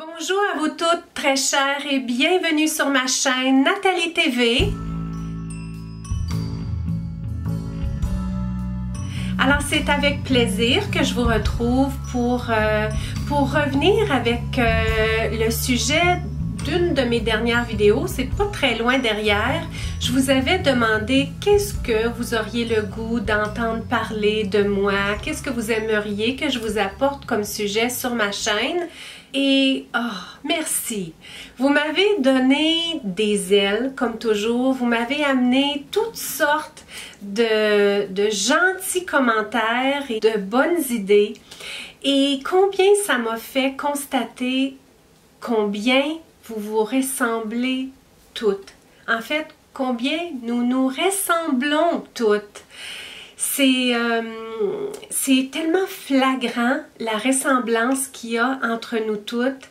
Bonjour à vous toutes très chères et bienvenue sur ma chaîne Nathalie TV. Alors c'est avec plaisir que je vous retrouve pour revenir avec le sujet d'une de mes dernières vidéos. C'est pas très loin derrière. Je vous avais demandé qu'est-ce que vous auriez le goût d'entendre parler de moi, qu'est-ce que vous aimeriez que je vous apporte comme sujet sur ma chaîne. Et merci! Vous m'avez donné des ailes, comme toujours. Vous m'avez amené toutes sortes de gentils commentaires et de bonnes idées. Et combien ça m'a fait constater combien vous vous ressemblez toutes. En fait, combien nous nous ressemblons toutes. C'est tellement flagrant la ressemblance qu'il y a entre nous toutes.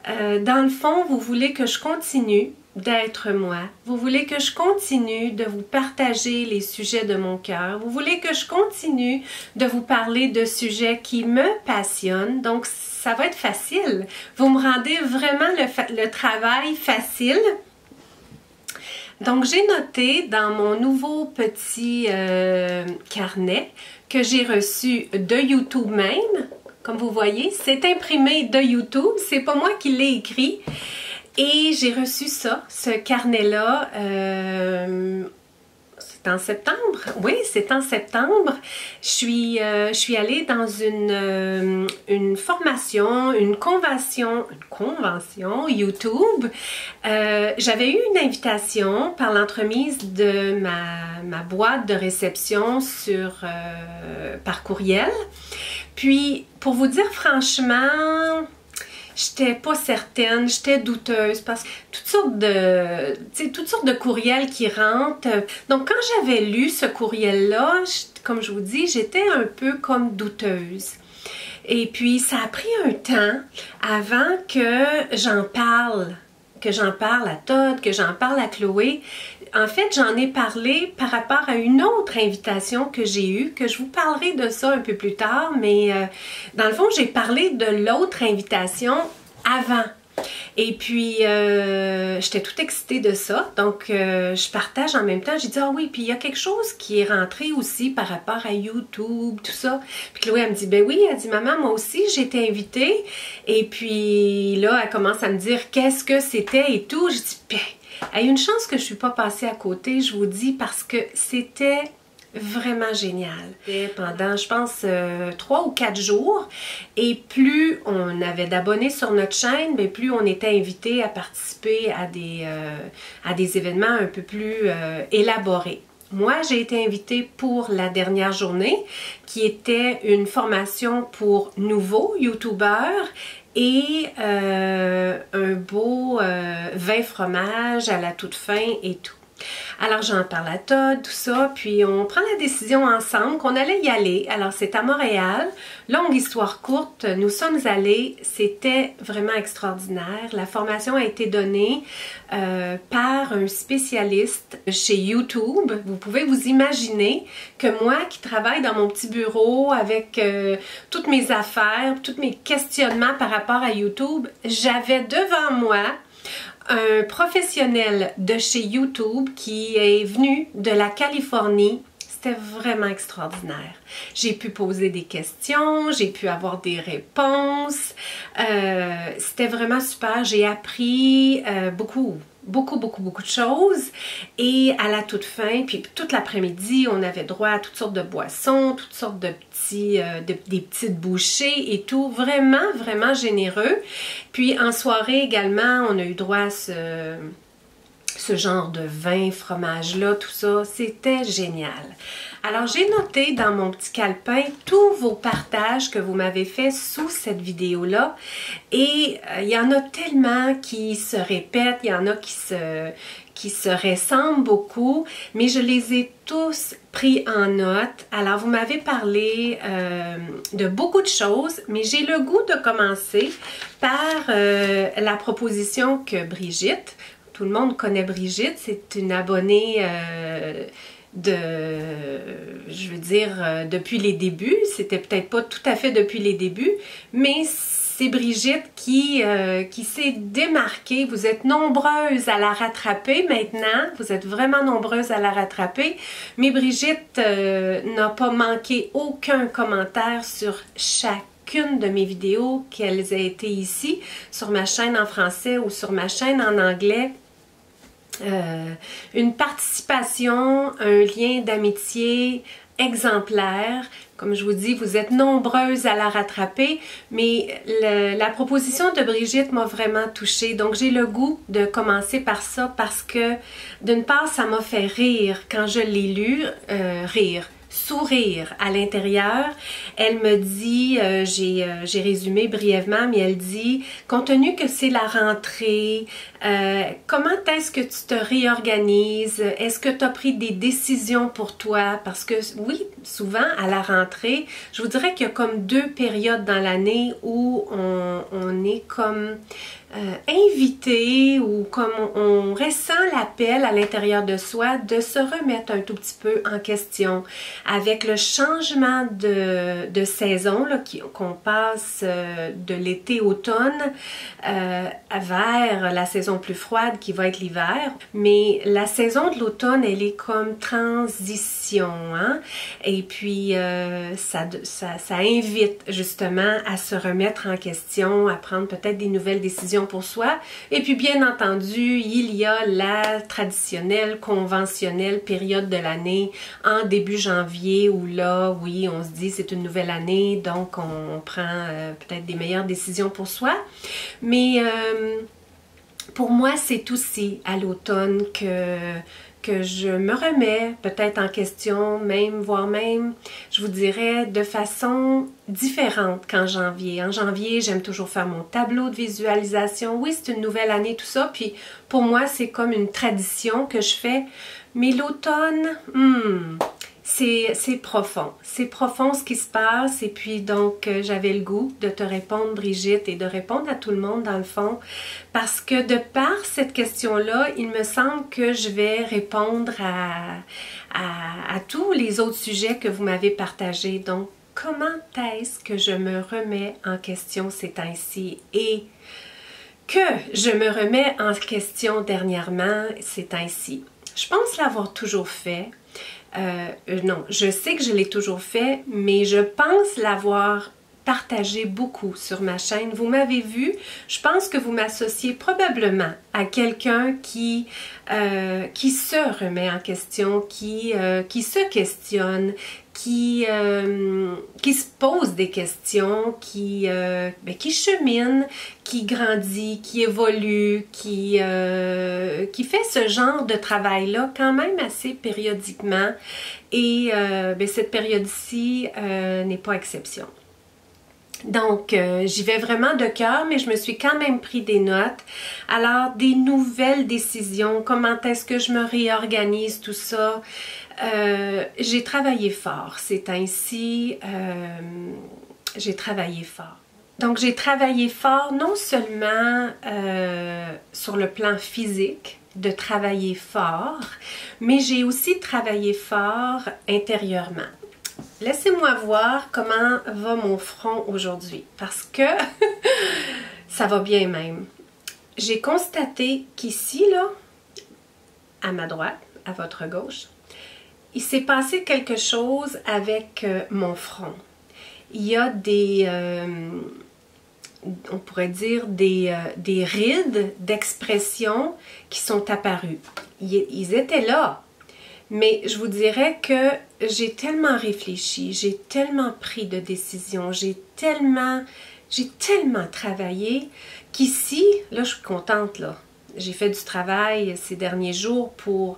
Dans le fond, vous voulez que je continue d'être moi. Vous voulez que je continue de vous partager les sujets de mon cœur. Vous voulez que je continue de vous parler de sujets qui me passionnent. Donc, ça va être facile. Vous me rendez vraiment le travail facile. Donc, j'ai noté dans mon nouveau petit carnet que j'ai reçu de YouTube même. Comme vous voyez, c'est imprimé de YouTube. C'est pas moi qui l'ai écrit. Et j'ai reçu ça, ce carnet-là. C'est en septembre. Oui, c'est en septembre. Je suis allée dans une formation, une convention YouTube. J'avais eu une invitation par l'entremise de ma boîte de réception par courriel. Puis, pour vous dire franchement, j'étais pas certaine, j'étais douteuse parce que toutes sortes de courriels qui rentrent. Donc, quand j'avais lu ce courriel-là, comme je vous dis, j'étais un peu comme douteuse. Et puis, ça a pris un temps avant que j'en parle à Todd, que j'en parle à Chloé. En fait, j'en ai parlé par rapport à une autre invitation que j'ai eue, que je vous parlerai de ça un peu plus tard, mais dans le fond, j'ai parlé de l'autre invitation avant. Et puis, j'étais toute excitée de ça, donc je partage en même temps. J'ai dit, ah oui, puis il y a quelque chose qui est rentré aussi par rapport à YouTube, tout ça. Puis Chloé, elle me dit, ben oui, elle dit, maman, moi aussi, j'ai été invitée. Et puis là, elle commence à me dire qu'est-ce que c'était et tout. Je dis, ben, il y a une chance que je ne suis pas passée à côté, je vous dis, parce que c'était vraiment génial. Pendant, je pense, 3 ou 4 jours. Et plus on avait d'abonnés sur notre chaîne, bien, plus on était invité à participer à des événements un peu plus élaborés. Moi, j'ai été invitée pour la dernière journée, qui était une formation pour nouveaux YouTubeurs et un beau vin fromage à la toute fin et tout. Alors j'en parle à Todd, tout ça, puis on prend la décision ensemble qu'on allait y aller. Alors c'est à Montréal, longue histoire courte, nous sommes allés, c'était vraiment extraordinaire. La formation a été donnée par un spécialiste chez YouTube. Vous pouvez vous imaginer que moi qui travaille dans mon petit bureau avec toutes mes affaires, tous mes questionnements par rapport à YouTube, j'avais devant moi un professionnel de chez YouTube qui est venu de la Californie. C'était vraiment extraordinaire. J'ai pu poser des questions, j'ai pu avoir des réponses. C'était vraiment super. J'ai appris beaucoup de choses. Et à la toute fin, puis toute l'après-midi, on avait droit à toutes sortes de boissons, toutes sortes de des petites bouchées et tout. Vraiment, vraiment généreux. Puis en soirée également, on a eu droit à ce genre de vin, fromage-là, tout ça. C'était génial. Alors, j'ai noté dans mon petit calepin tous vos partages que vous m'avez fait sous cette vidéo-là. Et il y en a tellement qui se répètent, il y en a qui se ressemblent beaucoup, mais je les ai tous pris en note. Alors, vous m'avez parlé de beaucoup de choses, mais j'ai le goût de commencer par la proposition que Brigitte, tout le monde connaît Brigitte, c'est une abonnée je veux dire, depuis les débuts. C'était peut-être pas tout à fait depuis les débuts, mais c'est Brigitte qui s'est démarquée. Vous êtes nombreuses à la rattraper maintenant. Vous êtes vraiment nombreuses à la rattraper. Mais Brigitte n'a pas manqué aucun commentaire sur chacune de mes vidéos, qu'elles aient été ici, sur ma chaîne en français ou sur ma chaîne en anglais. Une participation, un lien d'amitié exemplaire. Comme je vous dis, vous êtes nombreuses à la rattraper, mais la proposition de Brigitte m'a vraiment touchée. Donc, j'ai le goût de commencer par ça parce que, d'une part, ça m'a fait rire quand je l'ai lu, sourire à l'intérieur. Elle me dit, j'ai résumé brièvement, mais elle dit, compte tenu que c'est la rentrée, comment est-ce que tu te réorganises? Est-ce que tu as pris des décisions pour toi? Parce que oui, souvent à la rentrée, je vous dirais qu'il y a comme deux périodes dans l'année où on est comme invité ou comme on ressent l'appel à l'intérieur de soi de se remettre un tout petit peu en question avec le changement de saison qu'on passe de l'été-automne vers la saison plus froide qui va être l'hiver. Mais la saison de l'automne, elle est comme transition, hein? Et puis ça invite justement à se remettre en question, à prendre peut-être des nouvelles décisions pour soi. Et puis bien entendu, il y a la traditionnelle, conventionnelle période de l'année en début janvier où là, oui, on se dit c'est une nouvelle année, donc on prend peut-être des meilleures décisions pour soi. Mais pour moi, c'est aussi à l'automne que je me remets peut-être en question, voire même, je vous dirais, de façon différente qu'en janvier. En janvier, j'aime toujours faire mon tableau de visualisation. Oui, c'est une nouvelle année, tout ça, puis pour moi, c'est comme une tradition que je fais. Mais l'automne, c'est profond. C'est profond ce qui se passe et puis donc j'avais le goût de te répondre, Brigitte, et de répondre à tout le monde dans le fond parce que de par cette question-là, il me semble que je vais répondre à tous les autres sujets que vous m'avez partagés. Donc, comment est-ce que je me remets en question ces temps-ci et que je me remets en question dernièrement ces temps-ci? Je pense l'avoir toujours fait. Non, je sais que je l'ai toujours fait, mais je pense l'avoir partagé beaucoup sur ma chaîne. Vous m'avez vu, je pense que vous m'associez probablement à quelqu'un qui se remet en question, qui se questionne, qui se pose des questions, qui chemine, qui grandit, qui évolue, qui fait ce genre de travail-là quand même assez périodiquement. Et cette période-ci n'est pas exception. Donc, j'y vais vraiment de cœur, mais je me suis quand même pris des notes. Alors, des nouvelles décisions, comment est-ce que je me réorganise, tout ça. J'ai travaillé fort ces temps-ci, j'ai travaillé fort. Donc, j'ai travaillé fort non seulement sur le plan physique, de travailler fort, mais j'ai aussi travaillé fort intérieurement. Laissez-moi voir comment va mon front aujourd'hui, parce que ça va bien même. J'ai constaté qu'ici, là, à ma droite, à votre gauche, il s'est passé quelque chose avec mon front. Il y a des, on pourrait dire, des rides d'expression qui sont apparues. Ils étaient là. Mais je vous dirais que j'ai tellement réfléchi, j'ai tellement pris de décisions, j'ai tellement travaillé qu'ici, là je suis contente là. J'ai fait du travail ces derniers jours pour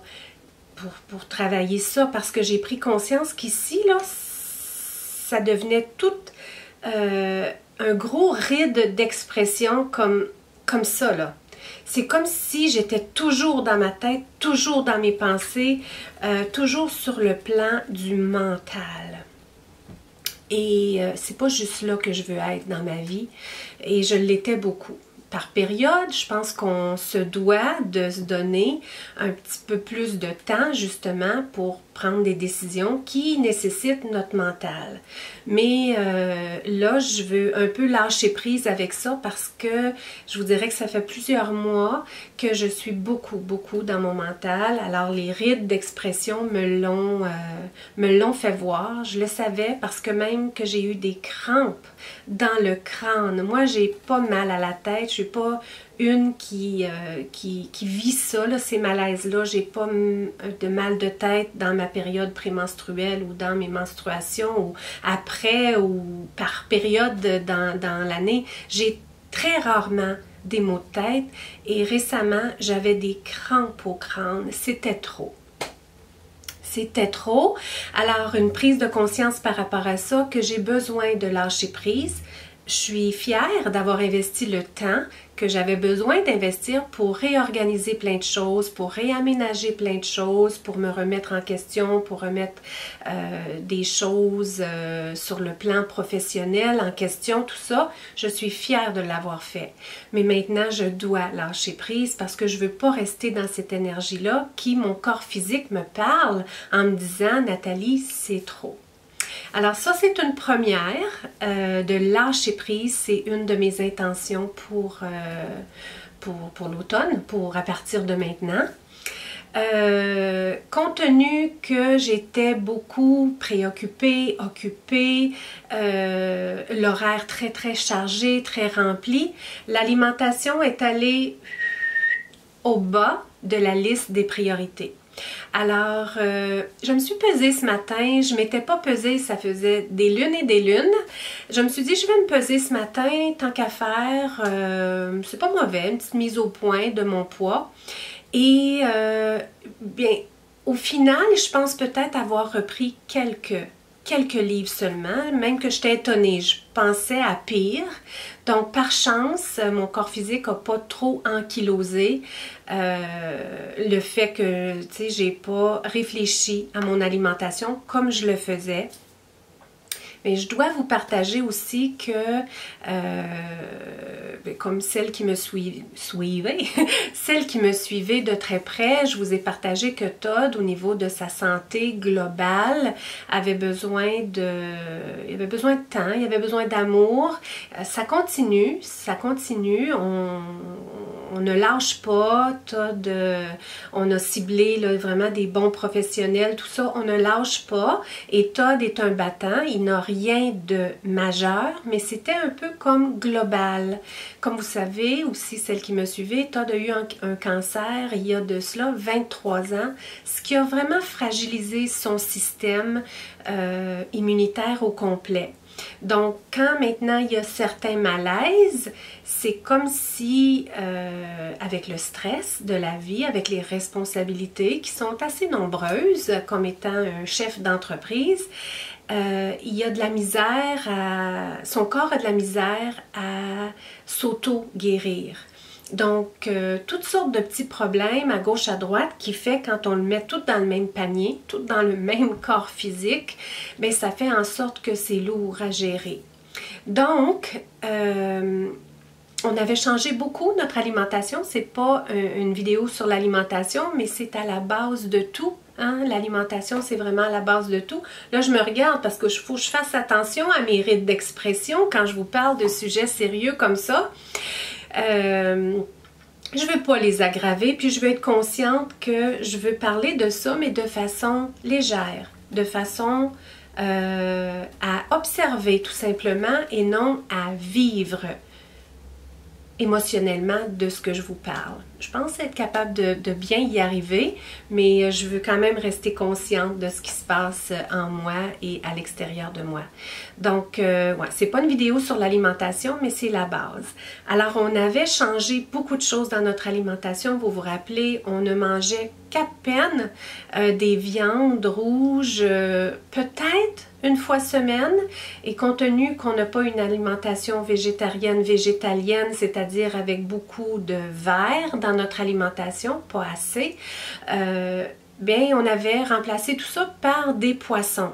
travailler ça parce que j'ai pris conscience qu'ici, là, ça devenait tout un gros ride d'expression comme ça là. C'est comme si j'étais toujours dans ma tête, toujours dans mes pensées, toujours sur le plan du mental. Et c'est pas juste là que je veux être dans ma vie. Et je l'étais beaucoup. Par période, je pense qu'on se doit de se donner un petit peu plus de temps justement pour prendre des décisions qui nécessitent notre mental. Mais là, je veux un peu lâcher prise avec ça parce que je vous dirais que ça fait plusieurs mois que je suis beaucoup dans mon mental. Alors, les rides d'expression me l'ont fait voir. Je le savais parce que même que j'ai eu des crampes dans le crâne. Moi, j'ai pas mal à la tête. Je suis pas une qui vit ça, là, ces malaises-là. J'ai pas de mal de tête dans ma période prémenstruelle ou dans mes menstruations ou après ou par période dans l'année. J'ai très rarement des maux de tête et récemment, j'avais des crampes au crâne. C'était trop. C'était trop. Alors, une prise de conscience par rapport à ça, que j'ai besoin de lâcher prise. Je suis fière d'avoir investi le temps que j'avais besoin d'investir pour réorganiser plein de choses, pour réaménager plein de choses, pour me remettre en question, pour remettre des choses sur le plan professionnel en question, tout ça. Je suis fière de l'avoir fait. Mais maintenant, je dois lâcher prise parce que je ne veux pas rester dans cette énergie-là qui, mon corps physique me parle en me disant « Nathalie, c'est trop ». Alors ça, c'est une première de lâcher prise. C'est une de mes intentions pour l'automne, à partir de maintenant. Compte tenu que j'étais beaucoup préoccupée, occupée, l'horaire très chargé, très rempli, l'alimentation est allée au bas de la liste des priorités. Alors, je me suis pesée ce matin, je ne m'étais pas pesée, ça faisait des lunes et des lunes. Je me suis dit, je vais me peser ce matin, tant qu'à faire, c'est pas mauvais, une petite mise au point de mon poids. Et, bien, au final, je pense peut-être avoir repris quelques livres seulement, même que j'étais étonnée, je pensais à pire. Donc, par chance, mon corps physique n'a pas trop ankylosé. Le fait que, tu sais, j'ai pas réfléchi à mon alimentation comme je le faisais. Mais je dois vous partager aussi que, comme celle qui me suivait de très près, je vous ai partagé que Todd, au niveau de sa santé globale, avait besoin de temps, il avait besoin d'amour. Ça continue, on ne lâche pas, Todd, on a ciblé là, vraiment des bons professionnels, tout ça, on ne lâche pas. Et Todd est un battant, il n'a rien de majeur, mais c'était un peu comme global. Comme vous savez, aussi celle qui me suivait, Todd a eu un cancer il y a de cela 23 ans, ce qui a vraiment fragilisé son système immunitaire au complet. Donc, quand maintenant il y a certains malaises, c'est comme si, avec le stress de la vie, avec les responsabilités qui sont assez nombreuses, comme étant un chef d'entreprise, il y a de la misère son corps a de la misère à s'auto-guérir. Donc, toutes sortes de petits problèmes à gauche, à droite qui fait quand on le met tout dans le même panier, tout dans le même corps physique, bien, ça fait en sorte que c'est lourd à gérer. Donc, on avait changé beaucoup notre alimentation. C'est pas une vidéo sur l'alimentation, mais c'est à la base de tout. Hein? L'alimentation, c'est vraiment à la base de tout. Là, je me regarde parce que faut que je fasse attention à mes rides d'expression quand je vous parle de sujets sérieux comme ça. Je veux pas les aggraver, puis je veux être consciente que je veux parler de ça, mais de façon légère, de façon à observer tout simplement et non à vivre émotionnellement de ce que je vous parle. Je pense être capable de bien y arriver, mais je veux quand même rester consciente de ce qui se passe en moi et à l'extérieur de moi. Donc, ouais, c'est pas une vidéo sur l'alimentation, mais c'est la base. Alors, on avait changé beaucoup de choses dans notre alimentation. Vous vous rappelez, on ne mangeait qu'à peine des viandes rouges, peut-être une fois semaine, et compte tenu qu'on n'a pas une alimentation végétarienne, végétalienne, c'est-à-dire avec beaucoup de verre dans notre alimentation, pas assez, bien, on avait remplacé tout ça par des poissons.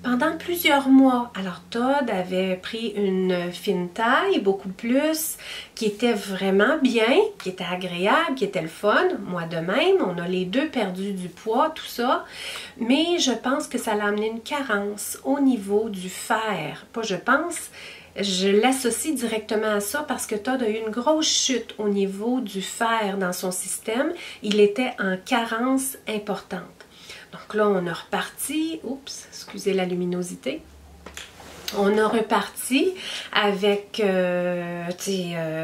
pendant plusieurs mois. Alors Todd avait pris une fine taille, beaucoup plus, qui était vraiment bien, qui était agréable, qui était le fun. Moi de même, on a les deux perdu du poids, tout ça. Mais je pense que ça l'a amené une carence au niveau du fer. Pas je pense, je l'associe directement à ça parce que Todd a eu une grosse chute au niveau du fer dans son système. Il était en carence importante. Donc là, on a reparti, oups, excusez la luminosité, on a reparti avec,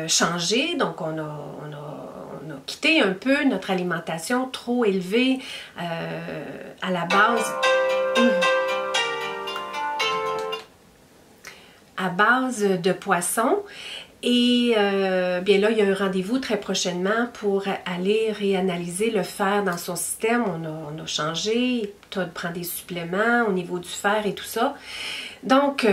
changé, donc on a quitté un peu notre alimentation trop élevée à la base. À base de poisson. Et bien là, il y a un rendez-vous très prochainement pour aller réanalyser le fer dans son système. On a changé, Todd prend des suppléments au niveau du fer et tout ça. Donc,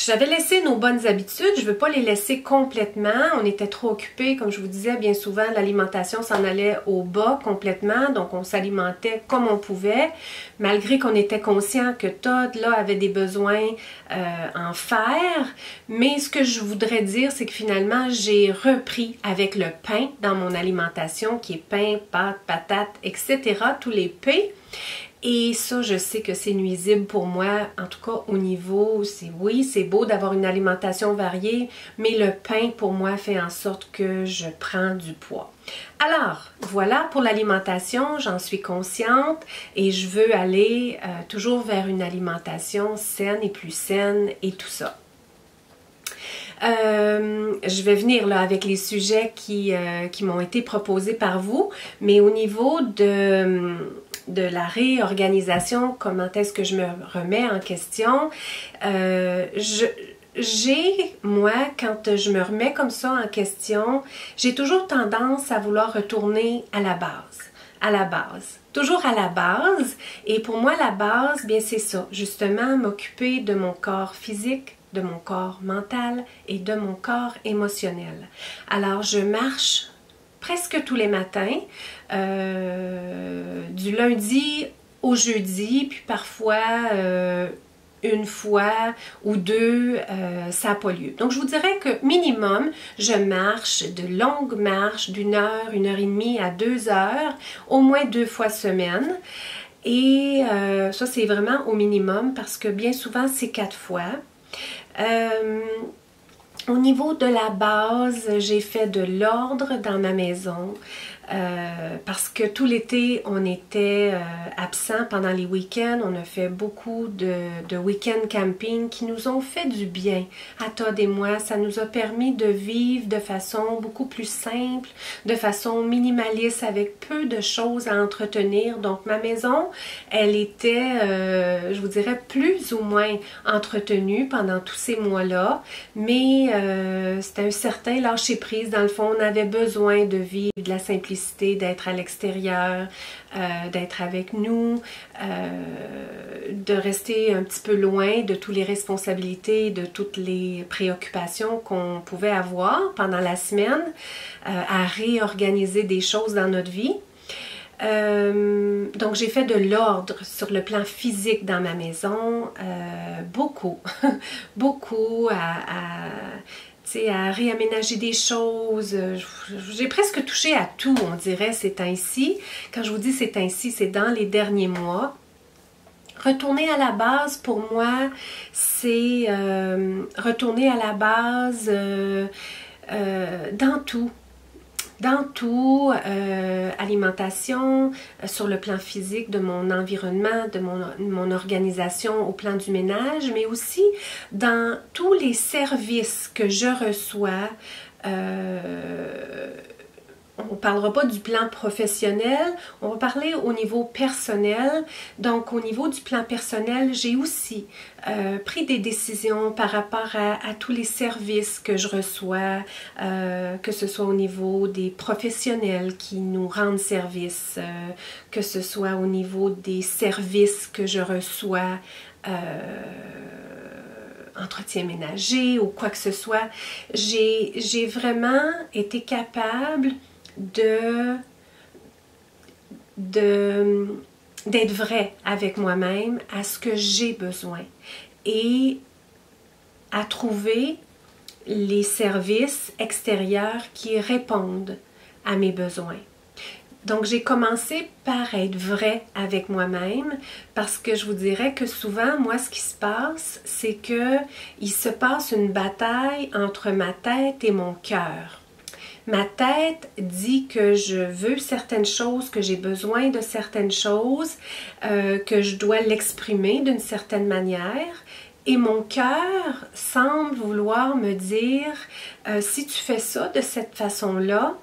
j'avais laissé nos bonnes habitudes, je ne veux pas les laisser complètement. On était trop occupés, comme je vous disais, bien souvent l'alimentation s'en allait au bas complètement, donc on s'alimentait comme on pouvait, malgré qu'on était conscient que Todd, là, avait des besoins en fer. Mais ce que je voudrais dire, c'est que finalement, j'ai repris avec le pain dans mon alimentation, qui est pain, pâtes, patates, etc., tous les P. Et ça, je sais que c'est nuisible pour moi, en tout cas au niveau, oui, c'est beau d'avoir une alimentation variée, mais le pain pour moi fait en sorte que je prends du poids. Alors, voilà pour l'alimentation, j'en suis consciente et je veux aller toujours vers une alimentation saine et plus saine et tout ça. Je vais venir là avec les sujets qui m'ont été proposés par vous, mais au niveau de la réorganisation, comment est-ce que je me remets en question, moi, quand je me remets comme ça en question, j'ai toujours tendance à vouloir retourner à la base. À la base. Toujours à la base. Et pour moi, la base, bien c'est ça. Justement, m'occuper de mon corps physique, de mon corps mental et de mon corps émotionnel. Alors, je marche presque tous les matins, du lundi au jeudi, puis parfois une fois ou deux, ça n'a pas lieu. Donc, je vous dirais que minimum, je marche de longues marches d'1 heure, 1 heure et demie à 2 heures, au moins 2 fois semaine. Et ça, c'est vraiment au minimum parce que bien souvent, c'est 4 fois. Au niveau de la base, j'ai fait de l'ordre dans ma maison parce que tout l'été, on était absents pendant les week-ends. On a fait beaucoup de week-end camping qui nous ont fait du bien à Todd et moi. Ça nous a permis de vivre de façon beaucoup plus simple, de façon minimaliste, avec peu de choses à entretenir. Donc, ma maison, elle était, je vous dirais, plus ou moins entretenue pendant tous ces mois-là, mais c'était un certain lâcher-prise. Dans le fond, on avait besoin de vivre de la simplicité, d'être à l'extérieur, d'être avec nous, de rester un petit peu loin de toutes les responsabilités, de toutes les préoccupations qu'on pouvait avoir pendant la semaine, à réorganiser des choses dans notre vie. Donc j'ai fait de l'ordre sur le plan physique dans ma maison, beaucoup, beaucoup à réaménager des choses. J'ai presque touché à tout, on dirait, ces temps-ci. Quand je vous dis ces temps-ci, c'est dans les derniers mois. Retourner à la base, pour moi, c'est retourner à la base dans tout. Dans tout, alimentation, sur le plan physique de mon environnement, de mon organisation au plan du ménage, mais aussi dans tous les services que je reçois. On ne parlera pas du plan professionnel, on va parler au niveau personnel. Donc, au niveau du plan personnel, j'ai aussi pris des décisions par rapport à tous les services que je reçois, que ce soit au niveau des professionnels qui nous rendent service, que ce soit au niveau des services que je reçois, entretien ménager ou quoi que ce soit. J'ai vraiment été capable d'être vrai avec moi-même à ce que j'ai besoin et à trouver les services extérieurs qui répondent à mes besoins. Donc, j'ai commencé par être vrai avec moi-même parce que je vous dirais que souvent, moi, ce qui se passe, c'est que il se passe une bataille entre ma tête et mon cœur. Ma tête dit que je veux certaines choses, que j'ai besoin de certaines choses, que je dois l'exprimer d'une certaine manière. Et mon cœur semble vouloir me dire, si tu fais ça de cette façon-là,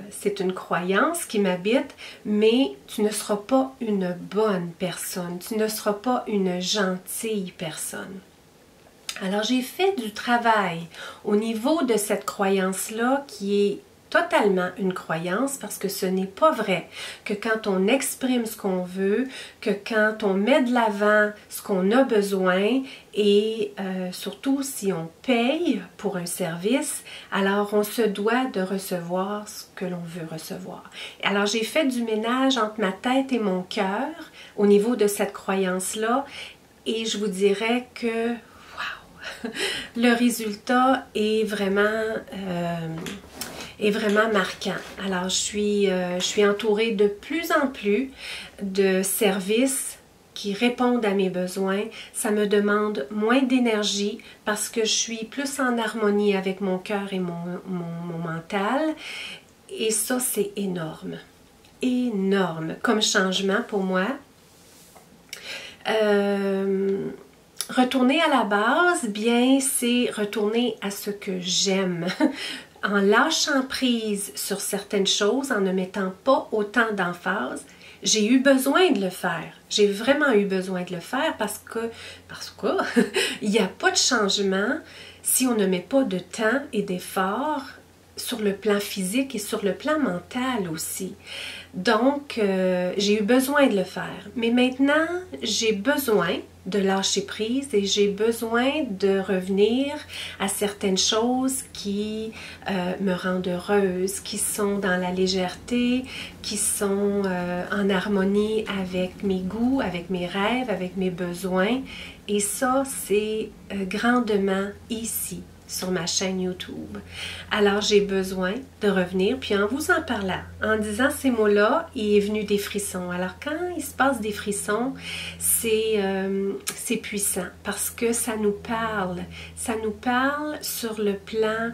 c'est une croyance qui m'habite, mais tu ne seras pas une bonne personne, tu ne seras pas une gentille personne. Alors j'ai fait du travail au niveau de cette croyance-là qui est totalement une croyance parce que ce n'est pas vrai que quand on exprime ce qu'on veut, que quand on met de l'avant ce qu'on a besoin et surtout si on paye pour un service, alors on se doit de recevoir ce que l'on veut recevoir. Alors j'ai fait du ménage entre ma tête et mon cœur au niveau de cette croyance-là et je vous dirais que le résultat est vraiment marquant. Alors, je suis entourée de plus en plus de services qui répondent à mes besoins. Ça me demande moins d'énergie parce que je suis plus en harmonie avec mon cœur et mon mental. Et ça, c'est énorme. Énorme comme changement pour moi. Retourner à la base, bien, c'est retourner à ce que j'aime. En lâchant prise sur certaines choses, en ne mettant pas autant d'emphase, j'ai eu besoin de le faire. J'ai vraiment eu besoin de le faire parce que il n'y a pas de changement si on ne met pas de temps et d'effort sur le plan physique et sur le plan mental aussi. Donc, j'ai eu besoin de le faire. Mais maintenant, j'ai besoin de lâcher prise et j'ai besoin de revenir à certaines choses qui me rendent heureuse, qui sont dans la légèreté, qui sont en harmonie avec mes goûts, avec mes rêves, avec mes besoins. Et ça, c'est grandement ici, sur ma chaîne YouTube. Alors, j'ai besoin de revenir, puis en vous en parlant, en disant ces mots-là, il est venu des frissons. Alors, quand il se passe des frissons, c'est puissant parce que ça nous parle sur le plan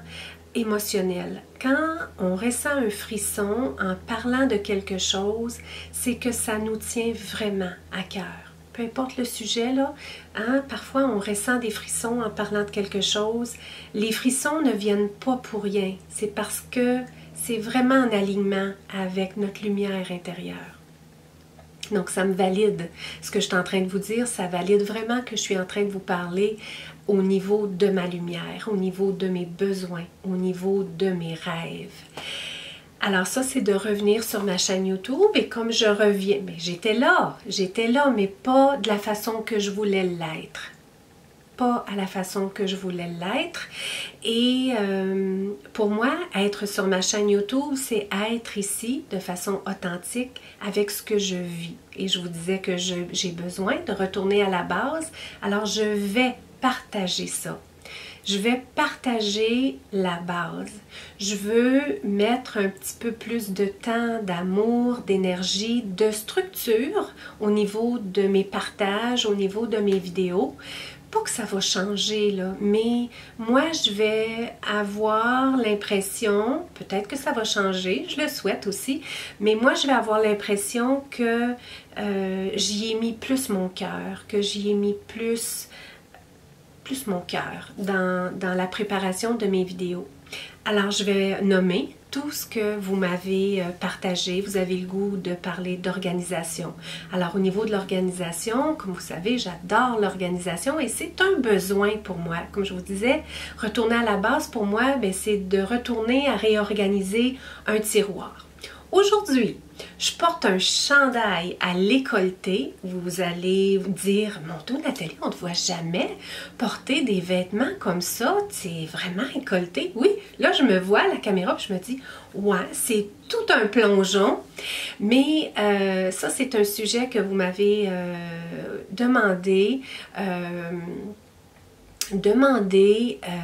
émotionnel. Quand on ressent un frisson en parlant de quelque chose, c'est que ça nous tient vraiment à cœur. Peu importe le sujet, là, hein, parfois on ressent des frissons en parlant de quelque chose. Les frissons ne viennent pas pour rien. C'est parce que c'est vraiment en alignement avec notre lumière intérieure. Donc, ça me valide ce que je suis en train de vous dire. Ça valide vraiment que je suis en train de vous parler au niveau de ma lumière, au niveau de mes besoins, au niveau de mes rêves. Alors ça, c'est de revenir sur ma chaîne YouTube et comme je reviens, mais j'étais là, mais pas de la façon que je voulais l'être. Pas à la façon que je voulais l'être. Et pour moi, être sur ma chaîne YouTube, c'est être ici de façon authentique avec ce que je vis. Et je vous disais que j'ai besoin de retourner à la base, alors je vais partager ça. Je vais partager la base. Je veux mettre un petit peu plus de temps, d'amour, d'énergie, de structure au niveau de mes partages, au niveau de mes vidéos. Pas que ça va changer, là, mais moi, je vais avoir l'impression, peut-être que ça va changer, je le souhaite aussi, mais moi, je vais avoir l'impression que j'y ai mis plus mon cœur, que j'y ai mis plus mon cœur dans la préparation de mes vidéos. Alors, je vais nommer tout ce que vous m'avez partagé. Vous avez le goût de parler d'organisation. Alors, au niveau de l'organisation, comme vous savez, j'adore l'organisation et c'est un besoin pour moi. Comme je vous disais, retourner à la base, pour moi, c'est de retourner à réorganiser un tiroir. Aujourd'hui, je porte un chandail à l'écolleté. Vous allez vous dire, mon Dieu, Nathalie, on ne te voit jamais porter des vêtements comme ça. C'est vraiment écolleté. Oui, là, je me vois à la caméra et je me dis, ouais, c'est tout un plongeon. Mais ça, c'est un sujet que vous m'avez demandé.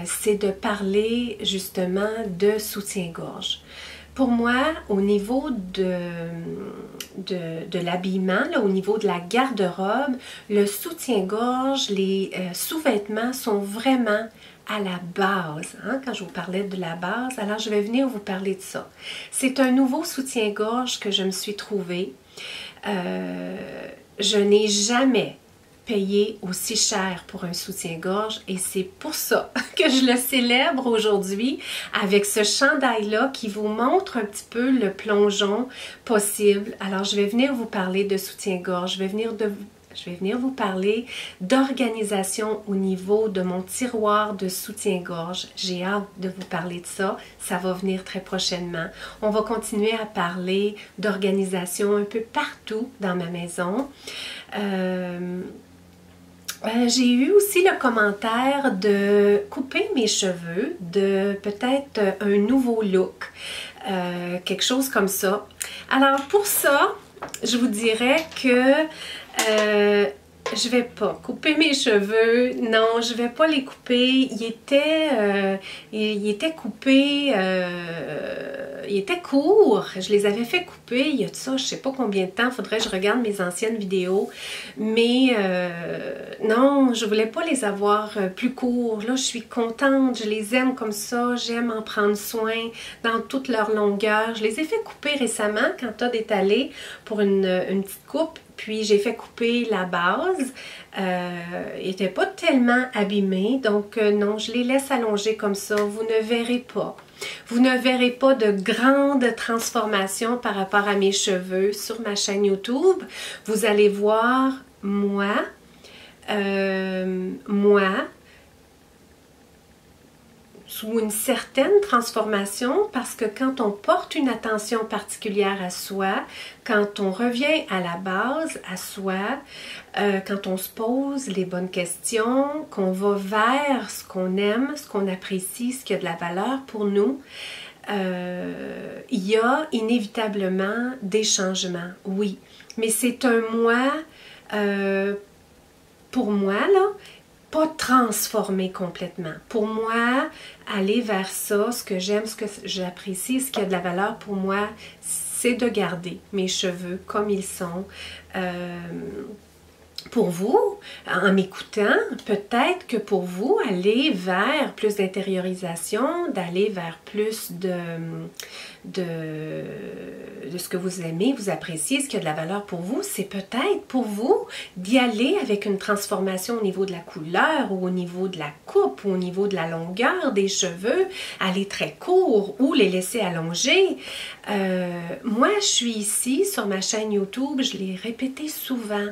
C'est de parler justement de soutien-gorge. Pour moi, au niveau de l'habillement, au niveau de la garde-robe, le soutien-gorge, les sous-vêtements sont vraiment à la base. Hein, quand je vous parlais de la base, alors je vais venir vous parler de ça. C'est un nouveau soutien-gorge que je me suis trouvé. Je n'ai jamais payé aussi cher pour un soutien-gorge et c'est pour ça que je le célèbre aujourd'hui avec ce chandail-là qui vous montre un petit peu le plongeon possible. Alors, je vais venir vous parler de soutien-gorge, je vais venir vous parler d'organisation au niveau de mon tiroir de soutien-gorge. J'ai hâte de vous parler de ça. Ça va venir très prochainement. On va continuer à parler d'organisation un peu partout dans ma maison. J'ai eu aussi le commentaire de couper mes cheveux, de peut-être un nouveau look, quelque chose comme ça. Alors pour ça, je vous dirais que je vais pas couper mes cheveux. Non, je vais pas les couper. Il était coupé, il était court. Je les avais fait couper il y a de ça, je sais pas combien de temps. Faudrait que je regarde mes anciennes vidéos. Mais non, je voulais pas les avoir plus courts. Là, je suis contente. Je les aime comme ça. J'aime en prendre soin dans toute leur longueur. Je les ai fait couper récemment quand Todd est allé pour une petite coupe. Puis j'ai fait couper la base, il n'était pas tellement abîmé, donc non, je les laisse allonger comme ça, vous ne verrez pas. Vous ne verrez pas de grande transformation par rapport à mes cheveux sur ma chaîne YouTube. Vous allez voir moi, sous une certaine transformation parce que quand on porte une attention particulière à soi, quand on revient à la base, à soi, quand on se pose les bonnes questions, qu'on va vers ce qu'on aime, ce qu'on apprécie, ce qui a de la valeur pour nous, il y a inévitablement des changements, oui. Mais c'est un moi, pour moi, là, pas transformer complètement. Pour moi, aller vers ça, ce que j'aime, ce que j'apprécie, ce qui a de la valeur pour moi, c'est de garder mes cheveux comme ils sont. Pour vous, en m'écoutant, peut-être que pour vous, aller vers plus d'intériorisation, d'aller vers plus de ce que vous aimez, vous appréciez, ce qui a de la valeur pour vous, c'est peut-être pour vous d'y aller avec une transformation au niveau de la couleur ou au niveau de la coupe ou au niveau de la longueur des cheveux, aller très court ou les laisser allonger. Moi, je suis ici sur ma chaîne YouTube, je l'ai répété souvent,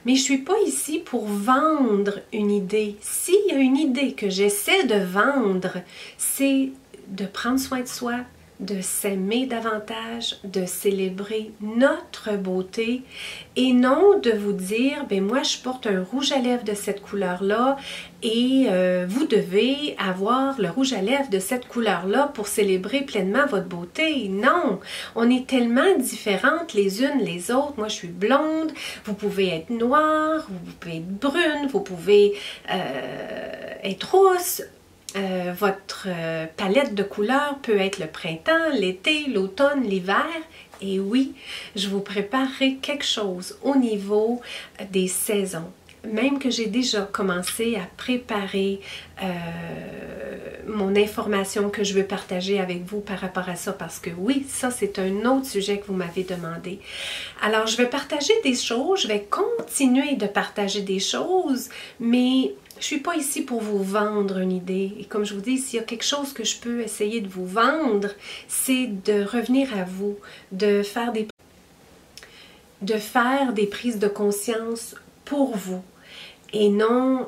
mais je suis pas ici pour vendre une idée. S'il y a une idée que j'essaie de vendre, c'est de prendre soin de soi, de s'aimer davantage, de célébrer notre beauté et non de vous dire, ben moi je porte un rouge à lèvres de cette couleur-là et vous devez avoir le rouge à lèvres de cette couleur-là pour célébrer pleinement votre beauté. Non, on est tellement différentes les unes les autres. Moi je suis blonde, vous pouvez être noire, vous pouvez être brune, vous pouvez être rousse. Votre palette de couleurs peut être le printemps, l'été, l'automne, l'hiver. Et oui, je vous préparerai quelque chose au niveau des saisons. Même que j'ai déjà commencé à préparer mon information que je veux partager avec vous par rapport à ça. Parce que oui, ça c'est un autre sujet que vous m'avez demandé. Alors, je vais partager des choses, je vais continuer de partager des choses, mais je ne suis pas ici pour vous vendre une idée. Et comme je vous dis, s'il y a quelque chose que je peux essayer de vous vendre, c'est de revenir à vous, de faire des prises de conscience pour vous. et non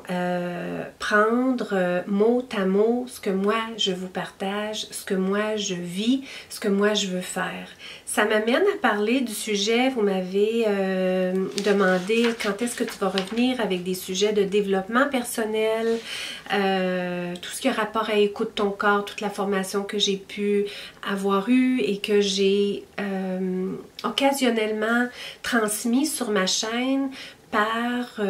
prendre mot à mot ce que moi je vous partage, ce que moi je vis, ce que moi je veux faire. Ça m'amène à parler du sujet, vous m'avez demandé quand est-ce que tu vas revenir avec des sujets de développement personnel, tout ce qui a rapport à écoute ton corps, toute la formation que j'ai pu avoir eue et que j'ai occasionnellement transmis sur ma chaîne par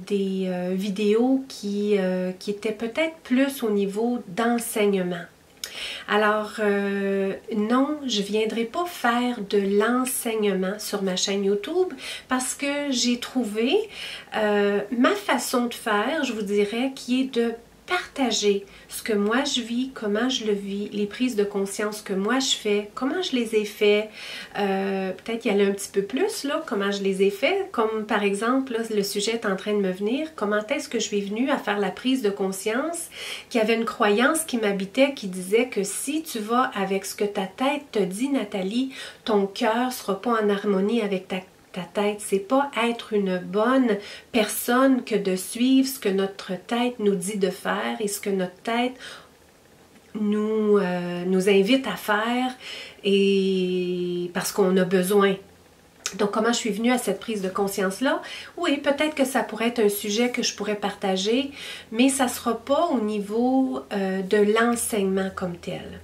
des vidéos qui étaient peut-être plus au niveau d'enseignement. Alors, non, je ne viendrai pas faire de l'enseignement sur ma chaîne YouTube parce que j'ai trouvé ma façon de faire, je vous dirais, qui est de partager ce que moi je vis, comment je le vis, les prises de conscience que moi je fais, comment je les ai fait, peut-être y aller un petit peu plus, là, comment je les ai fait, comme par exemple, là, le sujet est en train de me venir, comment est-ce que je suis venue à faire la prise de conscience, qu'il y avait une croyance qui m'habitait, qui disait que si tu vas avec ce que ta tête te dit, Nathalie, ton cœur ne sera pas en harmonie avec ta tête. C'est pas être une bonne personne que de suivre ce que notre tête nous dit de faire et ce que notre tête nous invite à faire et parce qu'on a besoin. Donc, comment je suis venue à cette prise de conscience-là? Oui, peut-être que ça pourrait être un sujet que je pourrais partager, mais ça ne sera pas au niveau de l'enseignement comme tel.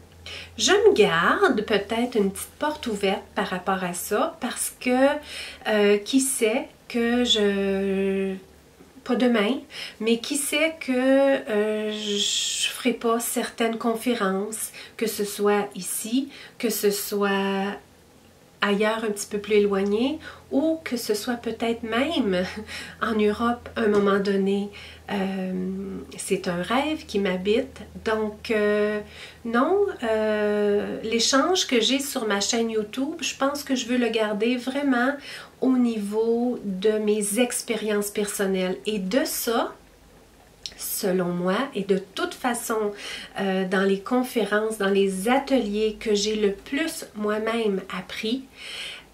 Je me garde peut-être une petite porte ouverte par rapport à ça parce que qui sait que pas demain, mais qui sait que je ne ferai pas certaines conférences, que ce soit ici, que ce soit ailleurs un petit peu plus éloigné ou que ce soit peut-être même en Europe à un moment donné. C'est un rêve qui m'habite. Donc, non, l'échange que j'ai sur ma chaîne YouTube, je pense que je veux le garder vraiment au niveau de mes expériences personnelles. Et de ça, selon moi, et de toute façon, dans les conférences, dans les ateliers que j'ai le plus moi-même appris,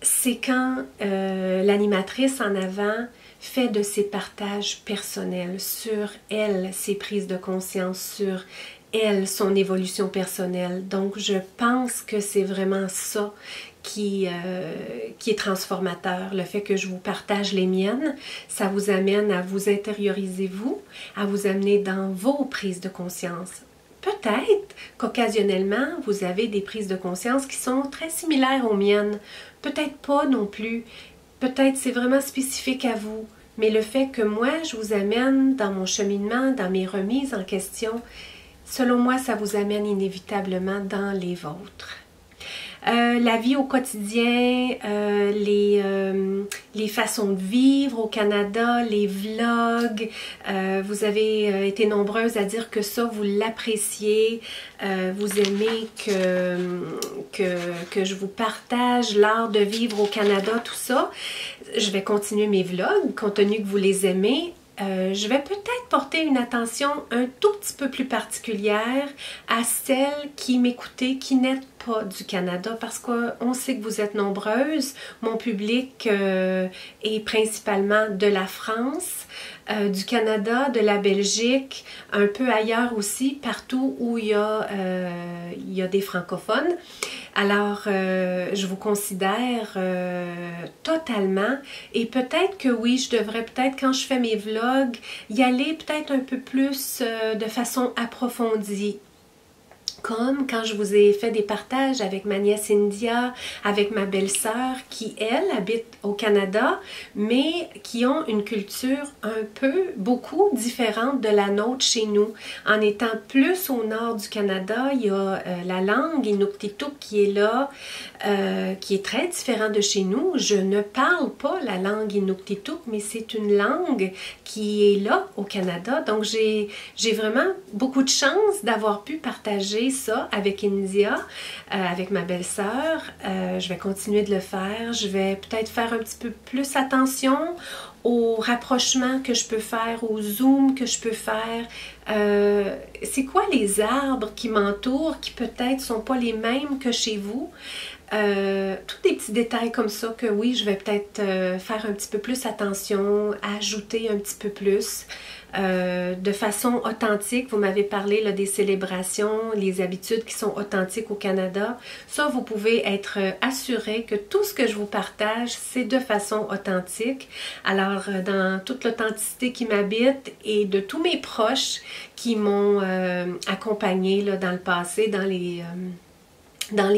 c'est quand l'animatrice en avant fait de ses partages personnels sur elle, ses prises de conscience, sur elle, son évolution personnelle. Donc, je pense que c'est vraiment ça qui est transformateur. Le fait que je vous partage les miennes, ça vous amène à vous intérioriser vous, à vous amener dans vos prises de conscience. Peut-être qu'occasionnellement, vous avez des prises de conscience qui sont très similaires aux miennes. Peut-être pas non plus. Peut-être c'est vraiment spécifique à vous. Mais le fait que moi, je vous amène dans mon cheminement, dans mes remises en question, selon moi, ça vous amène inévitablement dans les vôtres. La vie au quotidien, les façons de vivre au Canada, les vlogs, vous avez été nombreuses à dire que ça, vous l'appréciez, vous aimez que je vous partage l'art de vivre au Canada, tout ça. Je vais continuer mes vlogs, compte tenu que vous les aimez. Je vais peut-être porter une attention un tout petit peu plus particulière à celles qui m'écoutaient, qui n'êtes pas du Canada, parce qu'on sait que vous êtes nombreuses. Mon public est principalement de la France, du Canada, de la Belgique, un peu ailleurs aussi, partout où il y a des francophones. Alors, je vous considère totalement et peut-être que oui, je devrais peut-être, quand je fais mes vlogs, y aller peut-être un peu plus de façon approfondie. Comme quand je vous ai fait des partages avec ma nièce India, avec ma belle-sœur qui, elle, habite au Canada, mais qui ont une culture beaucoup différente de la nôtre chez nous. En étant plus au nord du Canada, il y a la langue Inuktitut qui est là, qui est très différente de chez nous. Je ne parle pas la langue Inuktitut, mais c'est une langue qui est là au Canada. Donc, j'ai vraiment beaucoup de chance d'avoir pu partager ça avec India, avec ma belle-sœur. Je vais continuer de le faire. Je vais peut-être faire un petit peu plus attention au rapprochement que je peux faire, au zoom que je peux faire. C'est quoi les arbres qui m'entourent, qui peut-être sont pas les mêmes que chez vous. Tous des petits détails comme ça que oui, je vais peut-être faire un petit peu plus attention, ajouter un petit peu plus. De façon authentique, vous m'avez parlé là, des célébrations, les habitudes qui sont authentiques au Canada. Ça, vous pouvez être assuré que tout ce que je vous partage, c'est de façon authentique. Alors, dans toute l'authenticité qui m'habite et de tous mes proches qui m'ont accompagnée là, dans le passé, dans les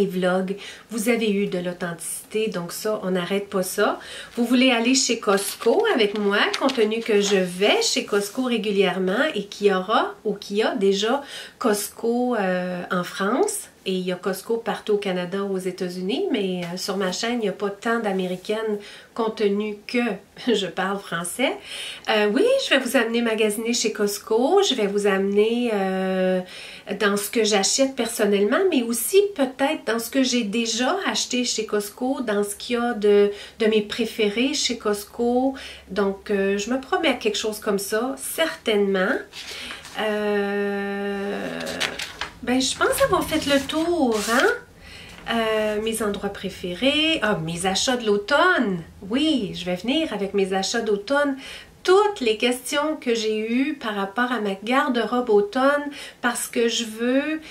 vlogs, vous avez eu de l'authenticité, donc ça, on n'arrête pas ça. Vous voulez aller chez Costco avec moi, compte tenu que je vais chez Costco régulièrement et qu'il y aura, ou qu'il y a déjà Costco en France. Et il y a Costco partout au Canada, aux États-Unis, mais sur ma chaîne, il n'y a pas tant d'Américaines compte tenu que je parle français. Oui, je vais vous amener magasiner chez Costco, je vais vous amener dans ce que j'achète personnellement, mais aussi peut-être dans ce que j'ai déjà acheté chez Costco, dans ce qu'il y a de mes préférés chez Costco. Donc, je me promets à quelque chose comme ça, certainement. Ben, je pense avoir fait le tour, hein? Mes endroits préférés. Ah, mes achats de l'automne. Oui, je vais venir avec mes achats d'automne. Toutes les questions que j'ai eues par rapport à ma garde-robe automne parce que je veux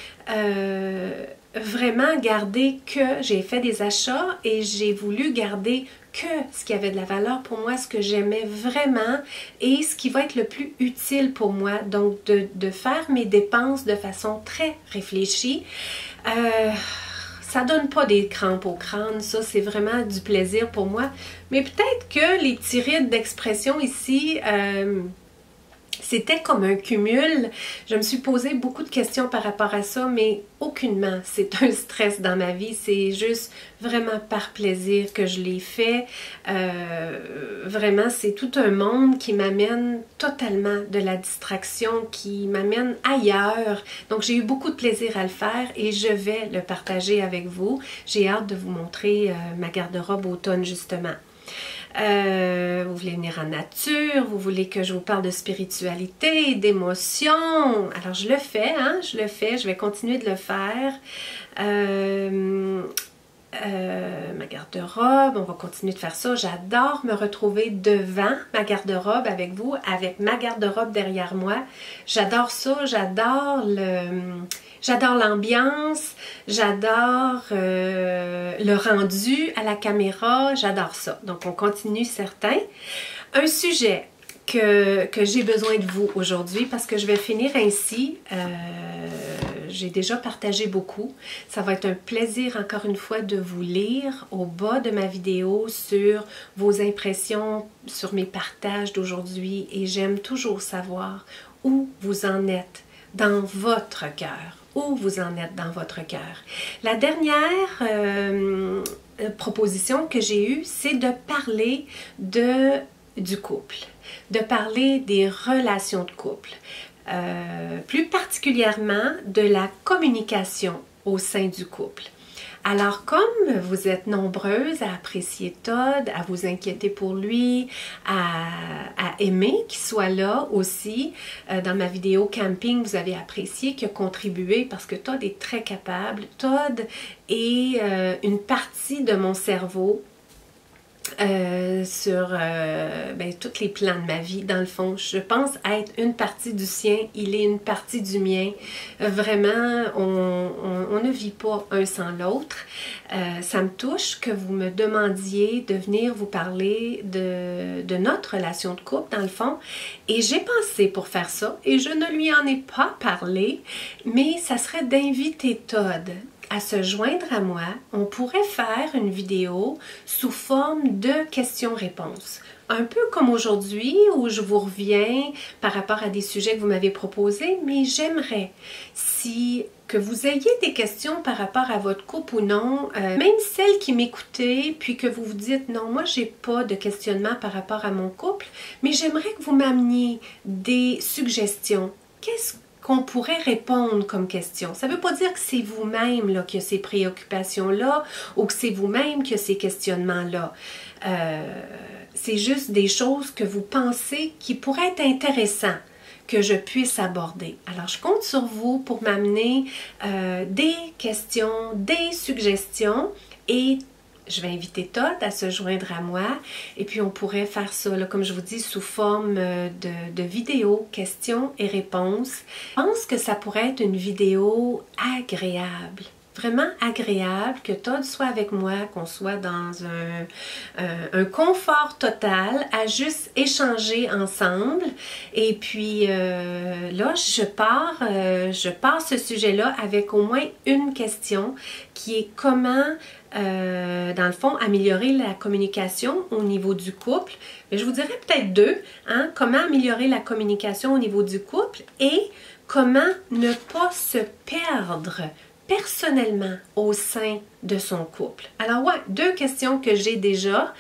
vraiment garder que j'ai fait des achats et j'ai voulu garder que ce qui avait de la valeur pour moi, ce que j'aimais vraiment et ce qui va être le plus utile pour moi. Donc, de faire mes dépenses de façon très réfléchie. Ça donne pas des crampes au crâne, ça c'est vraiment du plaisir pour moi. Mais peut-être que les petits rides d'expression ici, c'était comme un cumul. Je me suis posé beaucoup de questions par rapport à ça, mais aucunement c'est un stress dans ma vie. C'est juste vraiment par plaisir que je l'ai fait. Vraiment, c'est tout un monde qui m'amène totalement de la distraction, qui m'amène ailleurs. Donc, j'ai eu beaucoup de plaisir à le faire et je vais le partager avec vous. J'ai hâte de vous montrer ma garde-robe automne, justement. Vous voulez venir en nature, vous voulez que je vous parle de spiritualité, d'émotions. Alors je le fais, hein, je le fais, je vais continuer de le faire. Ma garde-robe, on va continuer de faire ça. J'adore me retrouver devant ma garde-robe avec vous, avec ma garde-robe derrière moi. J'adore ça, j'adore l'ambiance, j'adore le rendu à la caméra, j'adore ça. Donc on continue certains. Un sujet que j'ai besoin de vous aujourd'hui parce que je vais finir ainsi. J'ai déjà partagé beaucoup. Ça va être un plaisir encore une fois de vous lire au bas de ma vidéo sur vos impressions, sur mes partages d'aujourd'hui et j'aime toujours savoir où vous en êtes dans votre cœur. Où vous en êtes dans votre cœur. La dernière proposition que j'ai eue, c'est de parler du couple, de parler des relations de couple. Plus particulièrement de la communication au sein du couple. Alors, comme vous êtes nombreuses à apprécier Todd, à vous inquiéter pour lui, à aimer qu'il soit là aussi, dans ma vidéo camping, vous avez apprécié, qu'il a contribué parce que Todd est très capable. Todd est une partie de mon cerveau sur tous les plans de ma vie. Dans le fond, je pense être une partie du sien, il est une partie du mien. Vraiment, on ne vit pas un sans l'autre. Ça me touche que vous me demandiez de venir vous parler de notre relation de couple, dans le fond. Et j'ai pensé pour faire ça, et je ne lui en ai pas parlé, mais ça serait d'inviter Todd à se joindre à moi. On pourrait faire une vidéo sous forme de questions-réponses. Un peu comme aujourd'hui où je vous reviens par rapport à des sujets que vous m'avez proposés, mais j'aimerais que vous ayez des questions par rapport à votre couple ou non, même celles qui m'écoutez, puis que vous vous dites non, moi j'ai pas de questionnement par rapport à mon couple, mais j'aimerais que vous m'ameniez des suggestions. qu'on pourrait répondre comme question. Ça ne veut pas dire que c'est vous-même là, qui a ces préoccupations-là ou que c'est vous-même qui a ces questionnements-là. C'est juste des choses que vous pensez qui pourraient être intéressantes que je puisse aborder. Alors, je compte sur vous pour m'amener des questions, des suggestions et je vais inviter Todd à se joindre à moi et puis on pourrait faire ça, là, comme je vous dis, sous forme de vidéo, questions et réponses. Je pense que ça pourrait être une vidéo agréable. Vraiment agréable, que Todd soit avec moi, qu'on soit dans un confort total, à juste échanger ensemble. Et puis là, je pars ce sujet-là avec au moins une question qui est comment, dans le fond, améliorer la communication au niveau du couple. Mais je vous dirais peut-être deux, hein? Comment améliorer la communication au niveau du couple et comment ne pas se perdre personnellement au sein de son couple. Alors ouais, deux questions que j'ai déjà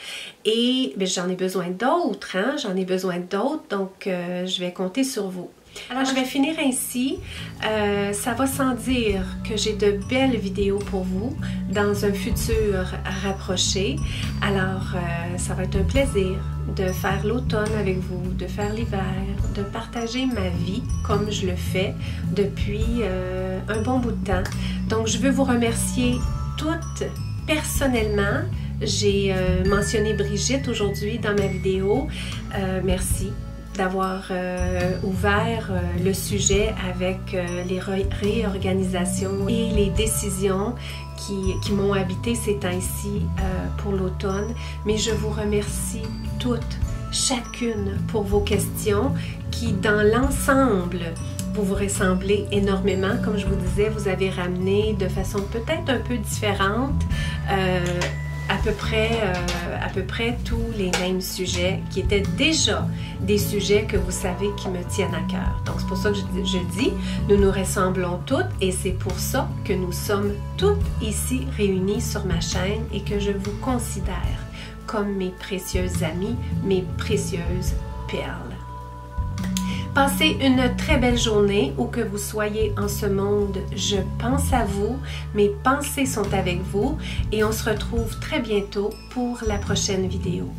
et j'en ai besoin d'autres, hein? J'en ai besoin d'autres, donc je vais compter sur vous. Alors je vais finir ainsi, ça va sans dire que j'ai de belles vidéos pour vous dans un futur rapproché. Alors ça va être un plaisir de faire l'automne avec vous, de faire l'hiver, de partager ma vie comme je le fais depuis un bon bout de temps. Donc je veux vous remercier toutes personnellement. J'ai mentionné Brigitte aujourd'hui dans ma vidéo. Merci d'avoir ouvert le sujet avec les réorganisations et les décisions qui m'ont habité ces temps-ci pour l'automne. Mais je vous remercie toutes, chacune, pour vos questions qui, dans l'ensemble, vous ressemblez énormément. Comme je vous disais, vous avez ramené de façon peut-être un peu différente à peu près tous les mêmes sujets qui étaient déjà des sujets que vous savez qui me tiennent à cœur. Donc c'est pour ça que je dis, nous nous ressemblons toutes et c'est pour ça que nous sommes toutes ici réunies sur ma chaîne et que je vous considère comme mes précieuses amies, mes précieuses perles. Passez une très belle journée où que vous soyez en ce monde. Je pense à vous, mes pensées sont avec vous et on se retrouve très bientôt pour la prochaine vidéo.